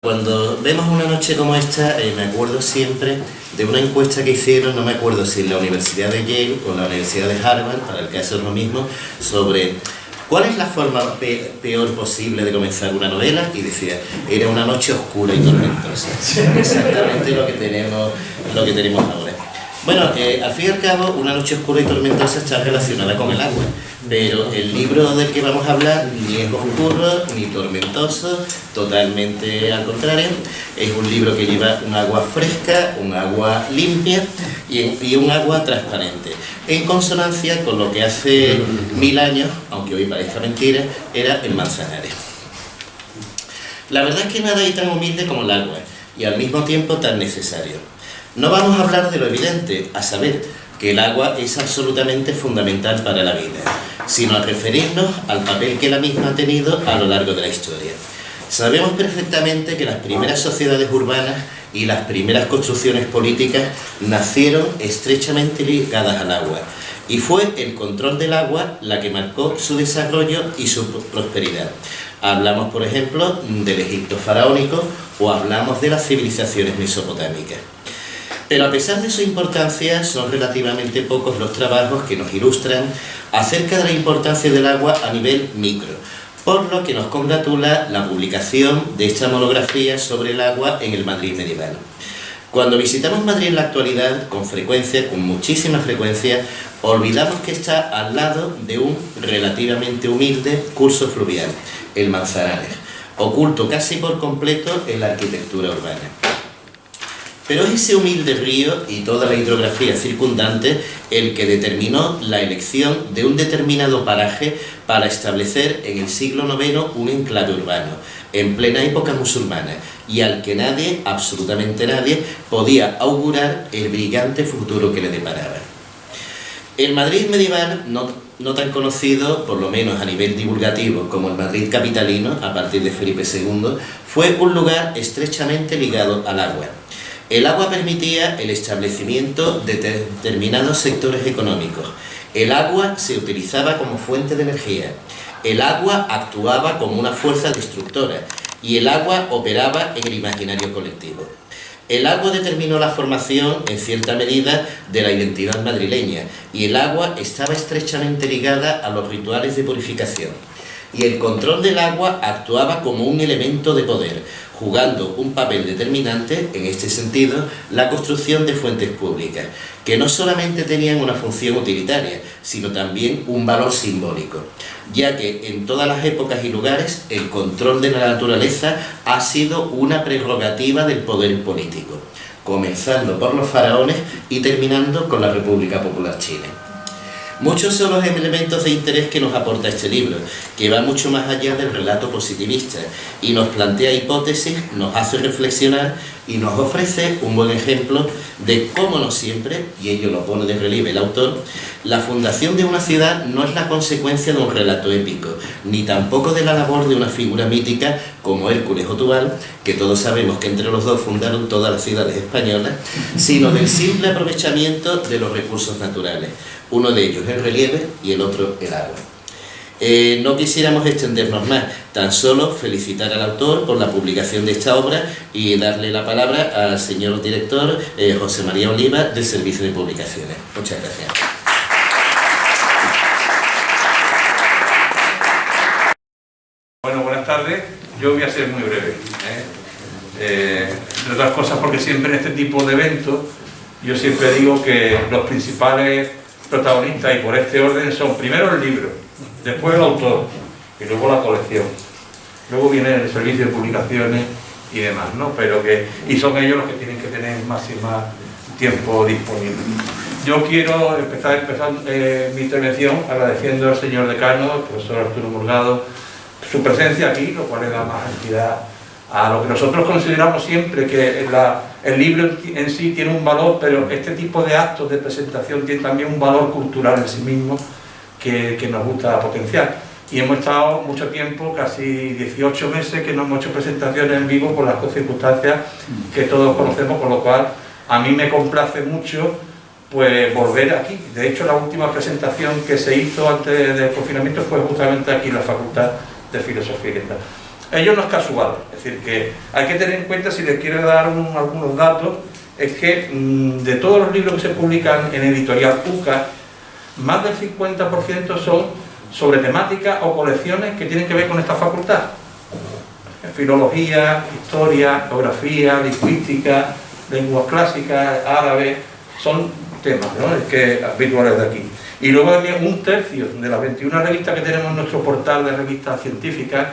Cuando vemos una noche como esta, me acuerdo siempre de una encuesta que hicieron, no me acuerdo si en la Universidad de Yale o la Universidad de Harvard, para el caso es lo mismo, sobre cuál es la forma peor posible de comenzar una novela, y decía, era una noche oscura y tormentosa. Exactamente lo que tenemos ahora. Bueno, al fin y al cabo, una noche oscura y tormentosa está relacionada con el agua, pero el libro del que vamos a hablar ni es oscuro ni tormentoso, totalmente al contrario. Es un libro que lleva un agua fresca, un agua limpia y un agua transparente, en consonancia con lo que hace 1000 años, aunque hoy parezca mentira, era el Manzanares. La verdad es que nada hay tan humilde como el agua y al mismo tiempo tan necesario. No vamos a hablar de lo evidente, a saber, que el agua es absolutamente fundamental para la vida, sino a referirnos al papel que la misma ha tenido a lo largo de la historia. Sabemos perfectamente que las primeras sociedades urbanas y las primeras construcciones políticas nacieron estrechamente ligadas al agua, y fue el control del agua la que marcó su desarrollo y su prosperidad. Hablamos, por ejemplo, del Egipto faraónico o hablamos de las civilizaciones mesopotámicas. Pero a pesar de su importancia, son relativamente pocos los trabajos que nos ilustran acerca de la importancia del agua a nivel micro, por lo que nos congratula la publicación de esta monografía sobre el agua en el Madrid medieval. Cuando visitamos Madrid en la actualidad, con muchísima frecuencia, olvidamos que está al lado de un relativamente humilde curso fluvial, el Manzanares, oculto casi por completo en la arquitectura urbana. Pero es ese humilde río y toda la hidrografía circundante el que determinó la elección de un determinado paraje para establecer en el siglo IX un enclave urbano, en plena época musulmana, y al que nadie, absolutamente nadie, podía augurar el brillante futuro que le deparaba. El Madrid medieval, no tan conocido, por lo menos a nivel divulgativo, como el Madrid capitalino, a partir de Felipe II, fue un lugar estrechamente ligado al agua. El agua permitía el establecimiento de determinados sectores económicos. El agua se utilizaba como fuente de energía. El agua actuaba como una fuerza destructora y el agua operaba en el imaginario colectivo. El agua determinó la formación, en cierta medida, de la identidad madrileña, y el agua estaba estrechamente ligada a los rituales de purificación. Y el control del agua actuaba como un elemento de poder, jugando un papel determinante, en este sentido, la construcción de fuentes públicas, que no solamente tenían una función utilitaria, sino también un valor simbólico, ya que en todas las épocas y lugares el control de la naturaleza ha sido una prerrogativa del poder político, comenzando por los faraones y terminando con la República Popular China. Muchos son los elementos de interés que nos aporta este libro, que va mucho más allá del relato positivista y nos plantea hipótesis, nos hace reflexionar y nos ofrece un buen ejemplo de cómo no siempre, y ello lo pone de relieve el autor, la fundación de una ciudad no es la consecuencia de un relato épico, ni tampoco de la labor de una figura mítica como Hércules o Tubal, que todos sabemos que entre los dos fundaron todas las ciudades españolas, sino del simple aprovechamiento de los recursos naturales. Uno de ellos el relieve y el otro el agua. No quisiéramos extendernos más, tan solo felicitar al autor por la publicación de esta obra y darle la palabra al señor director José María Oliva del Servicio de Publicaciones. Muchas gracias. Bueno, buenas tardes. Yo voy a ser muy breve. Entre otras cosas porque siempre en este tipo de eventos yo siempre digo que los principales protagonistas, y por este orden, son primero el libro, después el autor y luego la colección. Luego viene el servicio de publicaciones y demás, ¿no? Y son ellos los que tienen que tener más y más tiempo disponible. Yo quiero empezar mi intervención agradeciendo al señor decano, al profesor Arturo Morgado, su presencia aquí, lo cual le da más entidad a lo que nosotros consideramos siempre que el libro en sí tiene un valor, pero este tipo de actos de presentación tiene también un valor cultural en sí mismo que nos gusta potenciar. Y hemos estado mucho tiempo, casi 18 meses, que no hemos hecho presentaciones en vivo por las circunstancias que todos conocemos, con lo cual a mí me complace mucho pues volver aquí. De hecho, la última presentación que se hizo antes del confinamiento fue justamente aquí en la Facultad de Filosofía y Letras. ello no es casual, es decir, que hay que tener en cuenta, si les quiero dar algunos datos, es que de todos los libros que se publican en editorial UCA, más del 50% son sobre temáticas o colecciones que tienen que ver con esta facultad. Filología, historia, geografía, lingüística, lenguas clásicas, árabe, son temas, ¿no?, es que habituales de aquí. Y luego también un tercio de las 21 revistas que tenemos en nuestro portal de revistas científicas,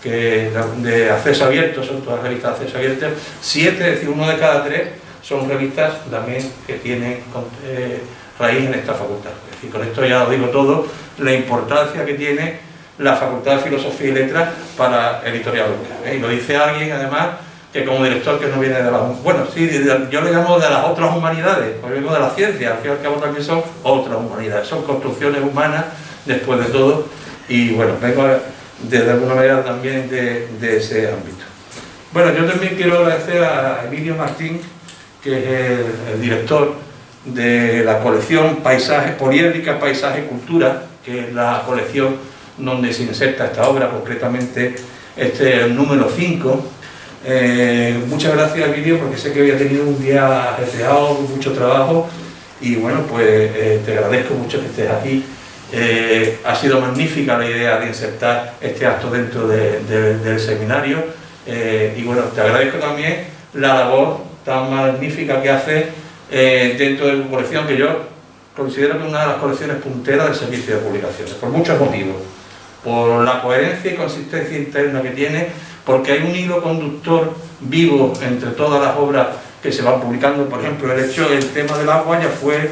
que de acceso abierto, son todas revistas de acceso abierto, 7, es decir, 1 de cada 3, son revistas también que tienen raíz en esta facultad. Es decir, con esto ya os digo todo, la importancia que tiene la Facultad de Filosofía y Letras para Editorial UCA. Y lo dice alguien, además, que como director que no viene de las... Bueno, sí, yo le llamo de las otras humanidades, porque vengo de la ciencia, al fin y al cabo también son otras humanidades, son construcciones humanas, después de todo, y bueno, vengo de alguna manera también de ese ámbito. Bueno, yo también quiero agradecer a Emilio Martín, que es el director de la colección Paisajes, Poliédrica, Paisaje y Cultura, que es la colección donde se inserta esta obra, concretamente este número 5. Muchas gracias, Emilio, porque sé que había tenido un día ajetreado, mucho trabajo, y bueno, pues te agradezco mucho que estés aquí. Ha sido magnífica la idea de insertar este acto dentro del seminario, y bueno, te agradezco también la labor tan magnífica que haces dentro de tu colección, que yo considero que es una de las colecciones punteras del servicio de publicaciones, por muchos motivos. Por la coherencia y consistencia interna que tiene, porque hay un hilo conductor vivo entre todas las obras que se van publicando. Por ejemplo, el tema del agua ya fue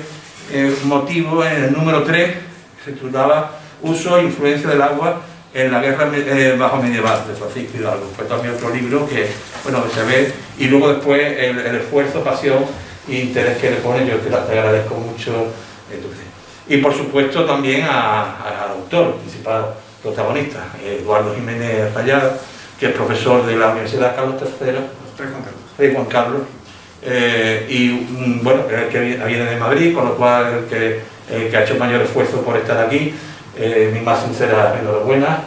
motivo en el número 3, que se titulaba Uso e influencia del agua en la guerra bajo medieval, de Francisco Hidalgo. Fue también otro libro que, bueno, que se ve, y luego después el esfuerzo, pasión e interés que le pone, yo te agradezco mucho. Y por supuesto también al autor principal, protagonista, Eduardo Jiménez Rayada, que es profesor de la Universidad Carlos III, Rey Juan Carlos, y bueno, el que viene de Madrid, con lo cual el que ha hecho mayor esfuerzo por estar aquí, mi más sincera enhorabuena.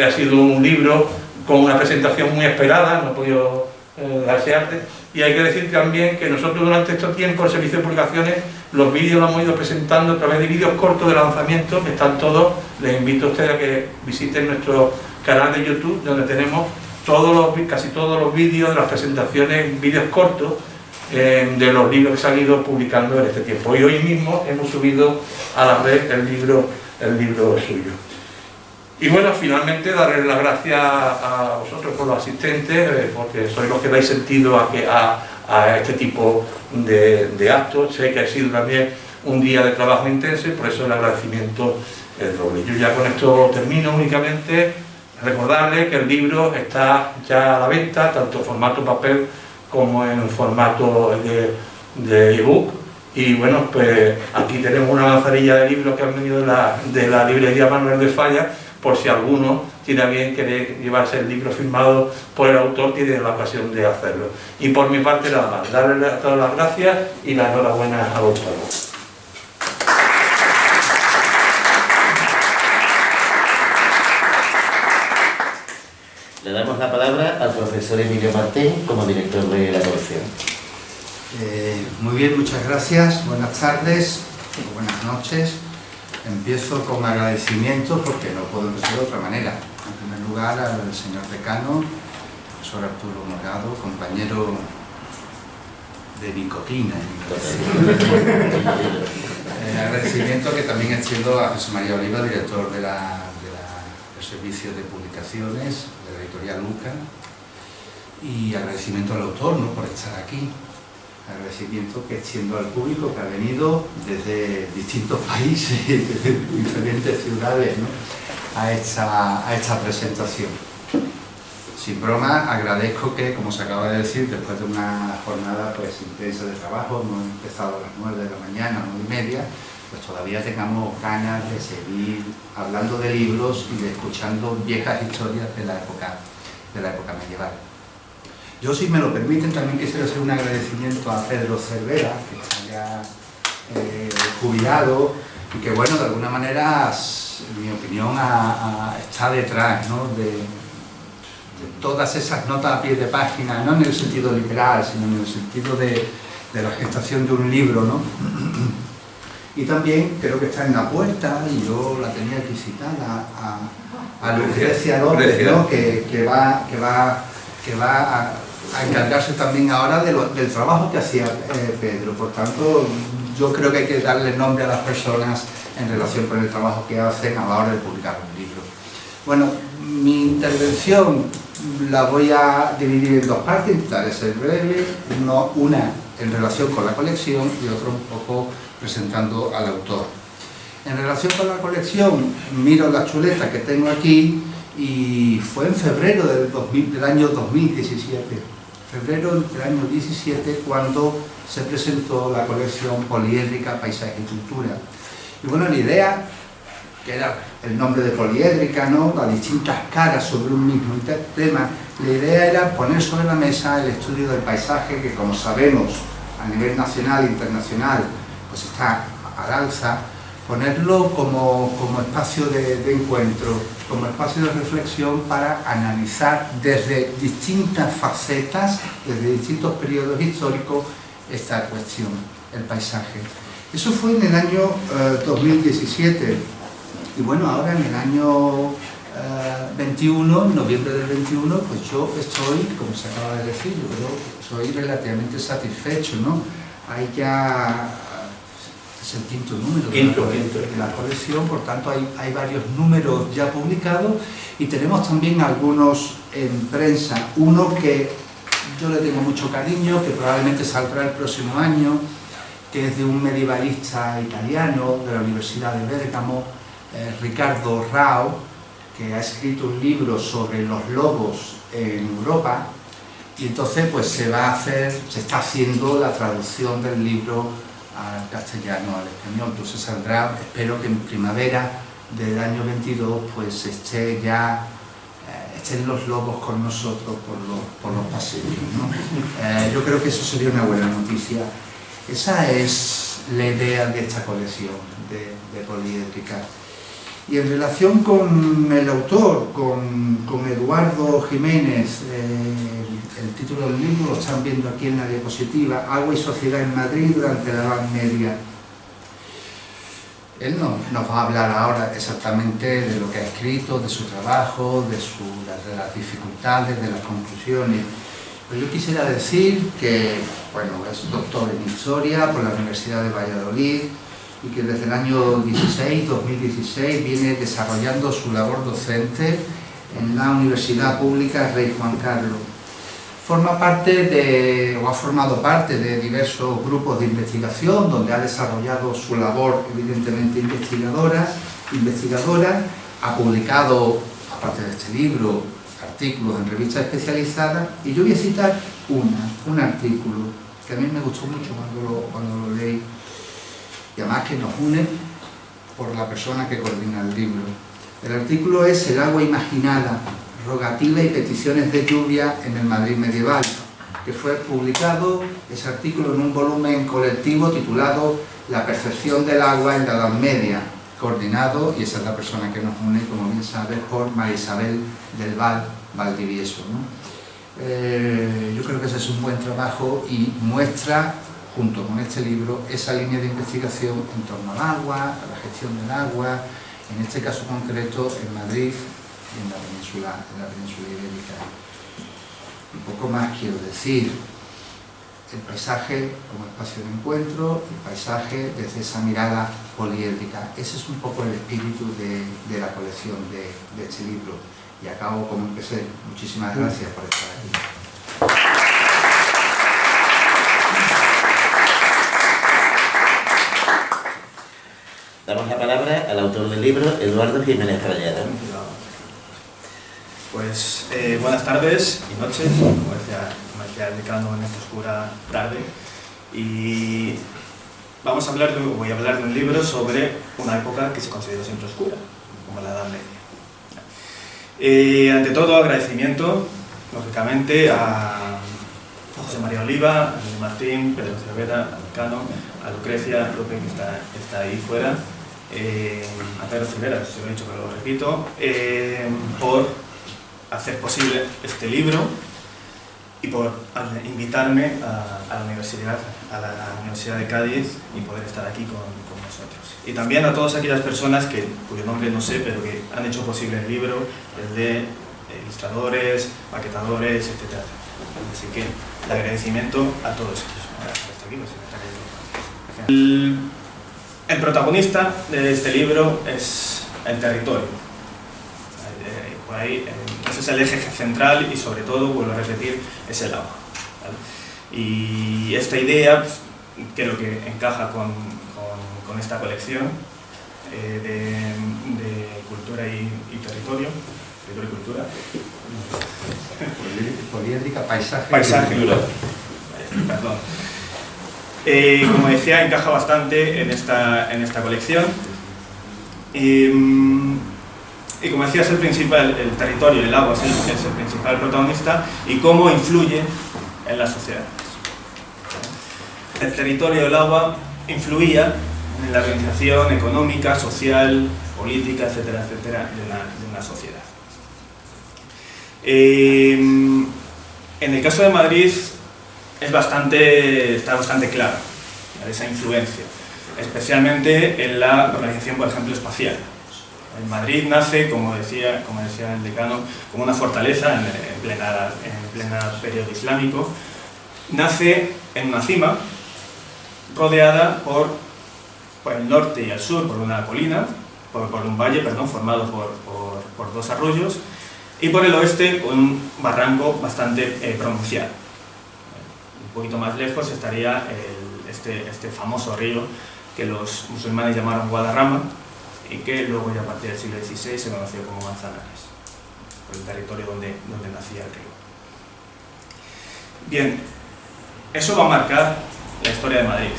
Ha sido un libro con una presentación muy esperada, no he podido darse arte, y hay que decir también que nosotros durante estos tiempos, el Servicio de Publicaciones, los vídeos los hemos ido presentando a través de vídeos cortos de lanzamiento, que están todos. Les invito a ustedes a que visiten nuestro canal de YouTube, donde tenemos casi todos los vídeos de las presentaciones, vídeos cortos, de los libros que se han ido publicando en este tiempo. Y hoy mismo hemos subido a la red el libro suyo. Y bueno, finalmente darles las gracias a vosotros por los asistentes, porque sois los que dais sentido a este tipo de actos. Sé que ha sido también un día de trabajo intenso y por eso el agradecimiento es doble. Yo ya con esto termino. Únicamente recordarles que el libro está ya a la venta, tanto en formato papel como en formato de ebook. Y bueno, pues aquí tenemos una avanzadilla de libros que han venido de la librería Manuel de Falla, por si alguno tiene a bien querer llevarse el libro firmado por el autor, tiene la ocasión de hacerlo. Y por mi parte nada más, darle a todas las gracias y la enhorabuena al autor. Le damos la palabra al profesor Emilio Martín como director de la colección. Muy bien, muchas gracias, buenas tardes, buenas noches. Empiezo con agradecimientos porque no puedo empezar de otra manera. En primer lugar al señor decano, profesor Arturo Morgado, compañero de nicotina. Agradecimiento que también extiendo a José María Oliva, director del Servicio de Publicaciones de la editorial UCA, y agradecimiento al autor, ¿no?, por estar aquí. Agradecimiento que extiendo al público que ha venido desde distintos países, desde diferentes ciudades, ¿no?, a esta presentación. Sin broma, agradezco que, como se acaba de decir, después de una jornada pues intensa de trabajo, hemos empezado a las 9 de la mañana, 9:30, pues todavía tengamos ganas de seguir hablando de libros y de escuchando viejas historias de la época medieval. Yo, si me lo permiten, también quisiera hacer un agradecimiento a Pedro Cervera, que está ya jubilado, y que, bueno, de alguna manera, en mi opinión, está detrás, ¿no?, de todas esas notas a pie de página, no en el sentido literal, sino en el sentido de la gestación de un libro, ¿no? Y también creo que está en la puerta, y yo la tenía aquí citada, a Lucrecia López, ¿no?, que va a encargarse también ahora del trabajo que hacía Pedro. Por tanto, yo creo que hay que darle nombre a las personas en relación con el trabajo que hacen a la hora de publicar un libro. Bueno, mi intervención la voy a dividir en dos partes, intentaré ser breve, una en relación con la colección y otra un poco presentando al autor. En relación con la colección, miro la chuleta que tengo aquí, y fue en febrero del año 2017, febrero del año 17, cuando se presentó la colección Poliédrica, Paisaje y Cultura. Y bueno, la idea, que era el nombre de Poliédrica, ¿no?, las distintas caras sobre un mismo tema, la idea era poner sobre la mesa el estudio del paisaje, que, como sabemos, a nivel nacional e internacional, pues está al alza, ponerlo como espacio de encuentro, como espacio de reflexión para analizar desde distintas facetas, desde distintos periodos históricos, esta cuestión, el paisaje. Eso fue en el año 2017, y bueno, ahora en el año 21, en noviembre del 21, pues yo estoy, como se acaba de decir, yo creo que soy relativamente satisfecho, ¿no? Hay ya... es el quinto número de la colección, por tanto hay varios números ya publicados, y tenemos también algunos en prensa. Uno que yo le tengo mucho cariño, que probablemente saldrá el próximo año, que es de un medievalista italiano de la Universidad de Bérgamo, Riccardo Rao, que ha escrito un libro sobre los lobos en Europa, y entonces pues se está haciendo la traducción del libro al castellano, al español. Entonces saldrá, espero que en primavera del año 22 pues estén los lobos con nosotros por los paseos, ¿no? Yo creo que eso sería una buena noticia. Esa es la idea de esta colección de Poliédrica. Y en relación con el autor, con Eduardo Jiménez, el título del libro lo están viendo aquí en la diapositiva, Agua y sociedad en Madrid durante la Edad Media. Él nos va a hablar ahora exactamente de lo que ha escrito, de su trabajo, de las dificultades, de las conclusiones. Pero yo quisiera decir que, bueno, es doctor en Historia por la Universidad de Valladolid, y que desde el año 2016, viene desarrollando su labor docente en la Universidad Pública Rey Juan Carlos. Ha formado parte de diversos grupos de investigación, donde ha desarrollado su labor, evidentemente, investigadora, ha publicado, aparte de este libro, artículos en revistas especializadas, y yo voy a citar un artículo que a mí me gustó mucho cuando lo leí, y además que nos une por la persona que coordina el libro. El artículo es El agua imaginada, rogativa y peticiones de lluvia en el Madrid medieval, que fue publicado, ese artículo, en un volumen colectivo titulado La percepción del agua en la Edad Media, coordinado, y esa es la persona que nos une, como bien sabes, por María Isabel del Val Valdivieso, ¿no? Yo creo que ese es un buen trabajo y muestra, junto con este libro, esa línea de investigación en torno al agua, a la gestión del agua, en este caso concreto en Madrid y en la península ibérica. Un poco más quiero decir, el paisaje como espacio de encuentro, el paisaje desde esa mirada poliédrica. Ese es un poco el espíritu de la colección de este libro. Y acabo como empecé. Muchísimas gracias por estar aquí. Damos la palabra al autor del libro, Eduardo Jiménez Rayada. Pues buenas tardes y noches, como decía el decano en esta oscura tarde. Y voy a hablar de un libro sobre una época que se considera siempre oscura, como la Edad Media. Ante todo, agradecimiento, lógicamente, a José María Oliva, a Luis Martín, Pedro Cervera, al decano, a Lucrecia López, que está ahí fuera, a Pedro Cervera, si lo he dicho pero lo repito, por hacer posible este libro y por invitarme a la Universidad de Cádiz y poder estar aquí con nosotros. Y también a todas aquellas personas cuyo nombre no sé, pero que han hecho posible el libro, el de ilustradores, maquetadores, etc. Así que el agradecimiento a todos ellos. El protagonista de este libro es el territorio. Por ahí, ese es el eje central y sobre todo, vuelvo a repetir, es el agua, ¿vale? Y esta idea pues, creo que encaja con esta colección de cultura y territorio. Territorio y cultura. Poliédrica, paisaje. Paisaje. Perdón. Como decía, encaja bastante en esta colección. Y como decía, es el territorio, el agua es el principal protagonista y cómo influye en la sociedad. El territorio del agua influía en la organización económica, social, política, etcétera, etcétera, de una sociedad. En el caso de Madrid está bastante claro esa influencia, especialmente en la organización, por ejemplo, espacial. En Madrid nace, como decía el decano, como una fortaleza en plena periodo islámico. Nace en una cima, rodeada por el norte y el sur por una colina, por un valle, formado por dos arroyos, y por el oeste un barranco bastante pronunciado. Un poquito más lejos estaría este famoso río que los musulmanes llamaron Guadarrama y que luego ya a partir del siglo XVI se conoció como Manzanares, por el territorio donde nacía el río. Bien, eso va a marcar la historia de Madrid,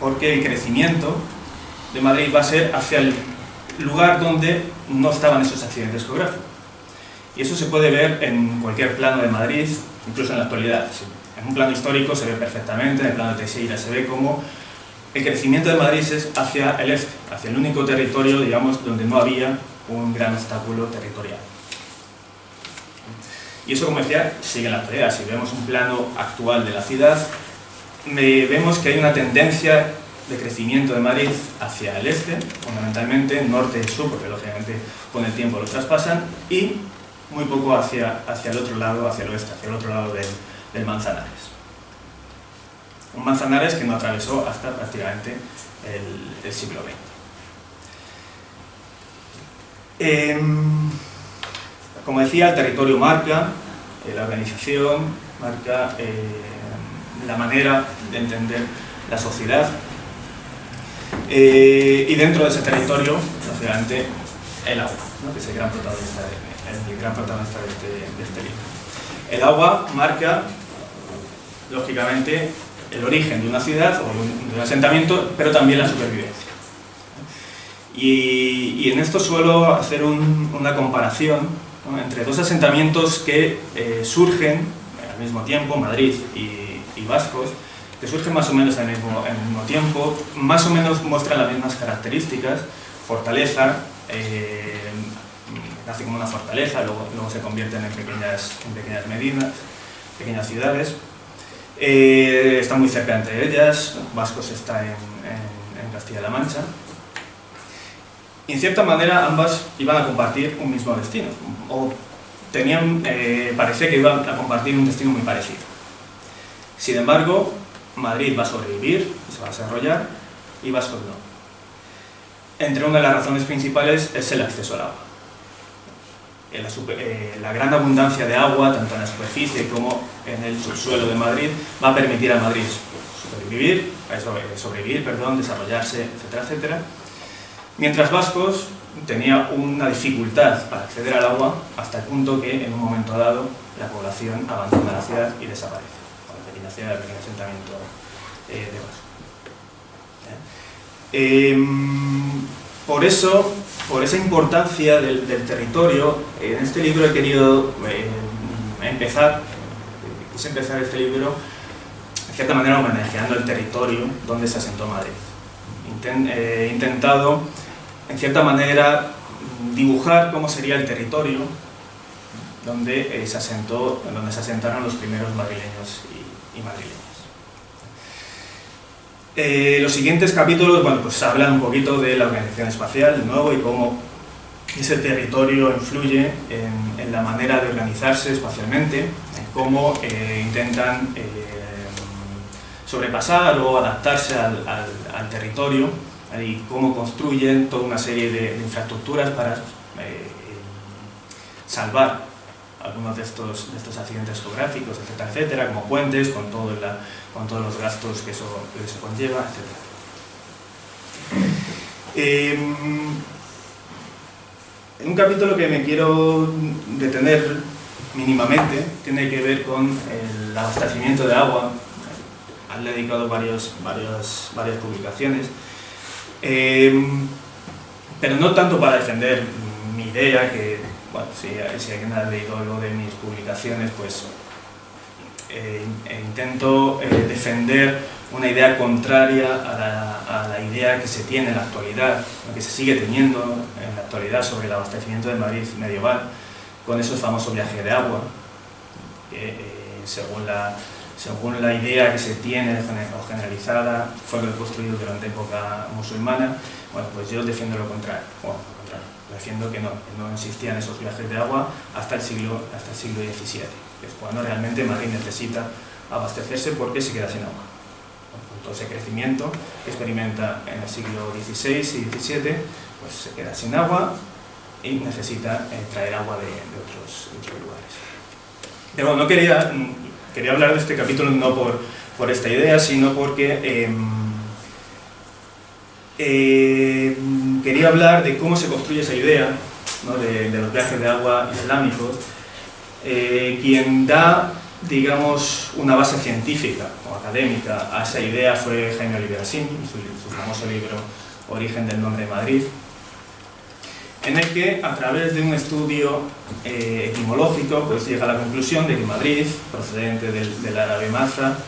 porque el crecimiento de Madrid va a ser hacia el lugar donde no estaban esos accidentes geográficos. Y eso se puede ver en cualquier plano de Madrid, incluso en la actualidad. En un plano histórico se ve perfectamente, en el plano de Teixeira se ve como el crecimiento de Madrid es hacia el este, hacia el único territorio, digamos, donde no había un gran obstáculo territorial. Y eso, como decía, sigue en la actualidad. Si vemos un plano actual de la ciudad, vemos que hay una tendencia de crecimiento de Madrid hacia el este, fundamentalmente, norte y sur, porque lógicamente con el tiempo lo traspasan, y muy poco hacia el otro lado, hacia el oeste, hacia el otro lado del Manzanares. Un Manzanares que no atravesó hasta prácticamente el siglo XX. Como decía, el territorio marca la organización, marca la manera de entender la sociedad, y dentro de ese territorio, lógicamente, el agua, ¿no? Que es el gran protagonista de este libro. El agua marca, lógicamente, el origen de una ciudad o de un asentamiento, pero también la supervivencia. Y en esto suelo hacer una comparación, ¿no? Entre dos asentamientos que surgen al mismo tiempo, Madrid y Vascos, que surgen más o menos al mismo tiempo, más o menos muestran las mismas características: fortaleza, nace como una fortaleza, luego se convierten en pequeñas medidas, pequeñas ciudades. Están muy cerca entre ellas. Vascos está en Castilla-La Mancha. Y en cierta manera ambas iban a compartir un mismo destino, o parecía que iban a compartir un destino muy parecido. Sin embargo, Madrid va a sobrevivir, se va a desarrollar, y Vascos no. Entre una de las razones principales es el acceso al agua. La gran abundancia de agua, tanto en la superficie como en el subsuelo de Madrid, va a permitir a Madrid sobrevivir, desarrollarse, etcétera, etcétera. Mientras Vascos tenía una dificultad para acceder al agua, hasta el punto que en un momento dado la población abandona la ciudad y desaparece, con la pequeña ciudad, el pequeño asentamiento de Vascos. Por esa importancia del territorio, en este libro he querido quise empezar este libro, en cierta manera, homenajeando el territorio donde se asentó Madrid. He intentado, en cierta manera, dibujar cómo sería el territorio donde se asentaron los primeros madrileños y madrileñas. Los siguientes capítulos, bueno, pues hablan un poquito de la organización espacial, de nuevo, y cómo ese territorio influye en la manera de organizarse espacialmente, en cómo intentan sobrepasar o adaptarse al territorio, y cómo construyen toda una serie de infraestructuras para salvar algunos de estos accidentes geográficos, etcétera, etcétera, como puentes, con todos los gastos que eso conlleva, etcétera. En un capítulo que me quiero detener mínimamente, tiene que ver con el abastecimiento de agua. Han dedicado varias publicaciones, pero no tanto para defender mi idea, que bueno, si alguien ha leído algo de mis publicaciones, pues intento defender una idea contraria a la idea que se tiene en la actualidad, que se sigue teniendo en la actualidad sobre el abastecimiento de Madrid medieval, con esos famosos viajes de agua, que según la idea que se tiene o generalizada, fueron construidos durante época musulmana. Bueno, pues yo defiendo lo contrario. Bueno, defiendo que no existían esos viajes de agua hasta el siglo XVII, que es cuando realmente Madrid necesita abastecerse porque se queda sin agua. Con todo ese crecimiento que experimenta en el siglo XVI y XVII, pues se queda sin agua y necesita traer agua de otros lugares. Pero bueno, no quería hablar de este capítulo no por esta idea, sino porque quería hablar de cómo se construye esa idea, ¿no? de los viajes de agua islámicos. Quien da, digamos, una base científica o académica a esa idea fue Jaime Oliveras y su famoso libro Origen del nombre de Madrid, en el que, a través de un estudio etimológico, pues llega a la conclusión de que Madrid, procedente del árabe Mazra,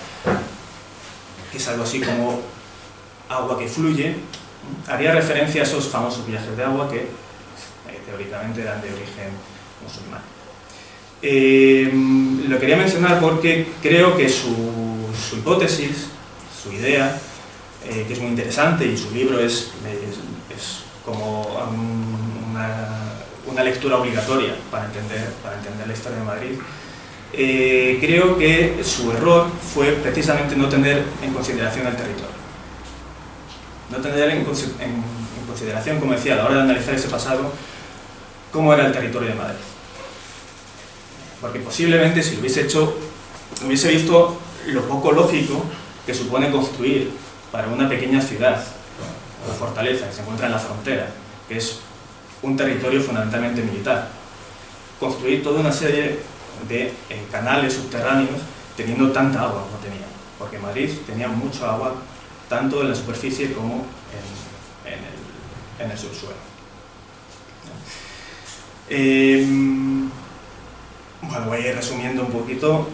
que es algo así como agua que fluye, haría referencia a esos famosos viajes de agua que teóricamente eran de origen musulmán. Lo quería mencionar porque creo que su hipótesis, su idea, que es muy interesante, y su libro es como una lectura obligatoria para entender la historia de Madrid. Creo que su error fue precisamente no tener en consideración el territorio. No tener en consideración, como decía, a la hora de analizar ese pasado, cómo era el territorio de Madrid. Porque posiblemente si lo hubiese hecho, hubiese visto lo poco lógico que supone construir para una pequeña ciudad, una fortaleza que se encuentra en la frontera, que es un territorio fundamentalmente militar. Construir toda una serie de canales subterráneos teniendo tanta agua como tenía, porque Madrid tenía mucha agua tanto en la superficie como en el subsuelo. Bueno, voy a ir resumiendo un poquito.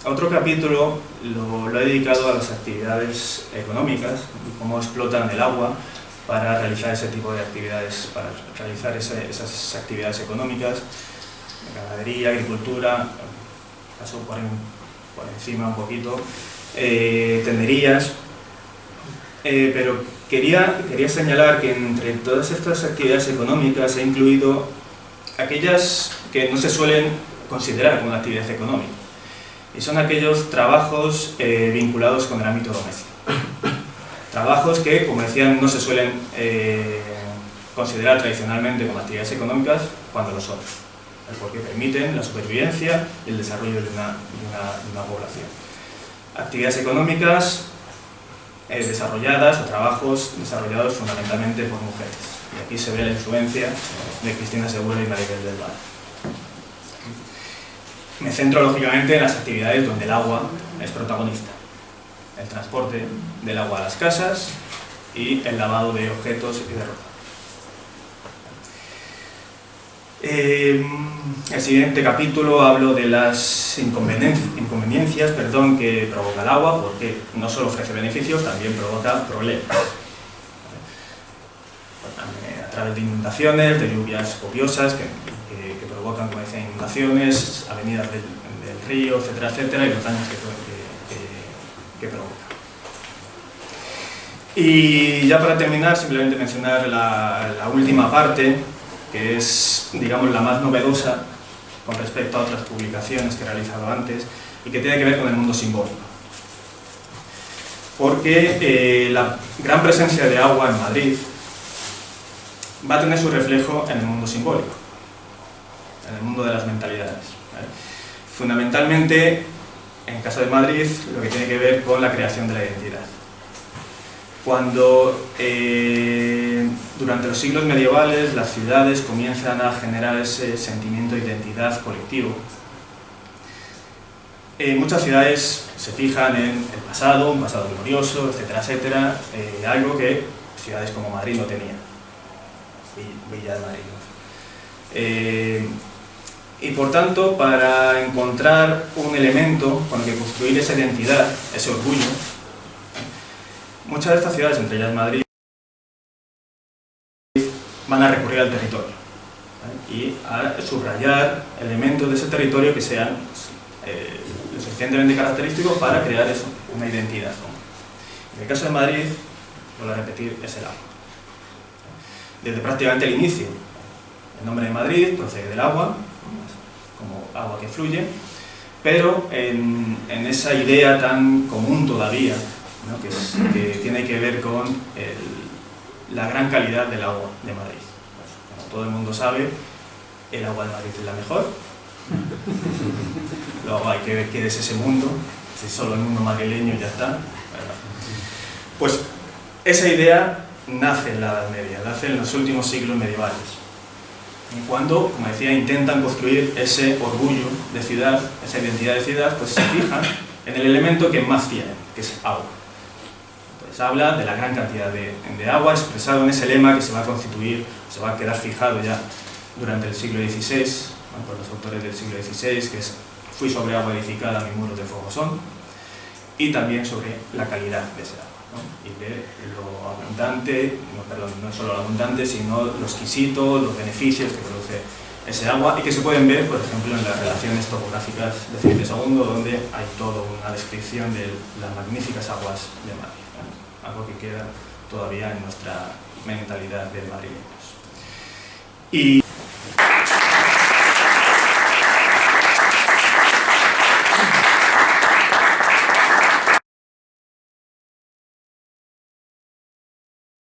Otro capítulo lo he dedicado a las actividades económicas y cómo explotan el agua para realizar ese tipo de actividades, para realizar esas actividades económicas, ganadería, agricultura, paso por encima un poquito, tenderías, pero quería señalar que entre todas estas actividades económicas he incluido aquellas que no se suelen considerar como una actividad económica, y son aquellos trabajos vinculados con el ámbito doméstico. Trabajos que, como decían, no se suelen considerar tradicionalmente como actividades económicas cuando lo son, porque permiten la supervivencia y el desarrollo de una población. Actividades económicas desarrolladas o trabajos desarrollados fundamentalmente por mujeres. Y aquí se ve la influencia de Cristina Segura y Maribel del Val. Me centro lógicamente en las actividades donde el agua es protagonista. El transporte del agua a las casas y el lavado de objetos y de ropa. El siguiente capítulo hablo de las inconveniencias que provoca el agua, porque no solo ofrece beneficios, también provoca problemas. A través de inundaciones, de lluvias copiosas que provocan, como decía, inundaciones, avenidas del río, etcétera, etcétera, y los daños que provoca. Y ya para terminar, simplemente mencionar la última parte, que es, digamos, la más novedosa con respecto a otras publicaciones que he realizado antes y que tiene que ver con el mundo simbólico. Porque la gran presencia de agua en Madrid va a tener su reflejo en el mundo simbólico, en el mundo de las mentalidades, ¿vale? Fundamentalmente, en el caso de Madrid, lo que tiene que ver con la creación de la identidad. Cuando durante los siglos medievales las ciudades comienzan a generar ese sentimiento de identidad colectivo, muchas ciudades se fijan en el pasado, un pasado glorioso, etcétera, etcétera, algo que ciudades como Madrid no tenían, Villa de Madrid. Y por tanto, para encontrar un elemento con el que construir esa identidad, ese orgullo, muchas de estas ciudades, entre ellas Madrid, van a recurrir al territorio, ¿vale? Y a subrayar elementos de ese territorio que sean lo suficientemente característicos para crear eso, una identidad, ¿no? En el caso de Madrid, vuelvo a repetir, es el agua. Desde prácticamente el inicio, el nombre de Madrid procede del agua, como agua que fluye, pero en esa idea tan común todavía, ¿no? que tiene que ver con la gran calidad del agua de Madrid. Pues, como todo el mundo sabe, el agua de Madrid es la mejor. Luego hay que ver qué es ese mundo, si solo el mundo madrileño ya está. Pues esa idea nace en la Edad Media, nace en los últimos siglos medievales. Y cuando, como decía, intentan construir ese orgullo de ciudad, esa identidad de ciudad, pues se fijan en el elemento que más tienen, que es agua. Entonces habla de la gran cantidad de agua expresado en ese lema que se va a constituir, se va a quedar fijado ya durante el siglo XVI, ¿no? Por los autores del siglo XVI, que es "Fui sobre agua edificada, mi muro de fuego son", y también sobre la calidad de ese agua, ¿no? Y de lo abundante, no solo lo abundante, sino lo exquisito, los beneficios que produce ese agua, y que se pueden ver, por ejemplo, en las relaciones topográficas de Felipe II, donde hay toda una descripción de las magníficas aguas de Madrid, ¿no? Algo que queda todavía en nuestra mentalidad de madrileños. Y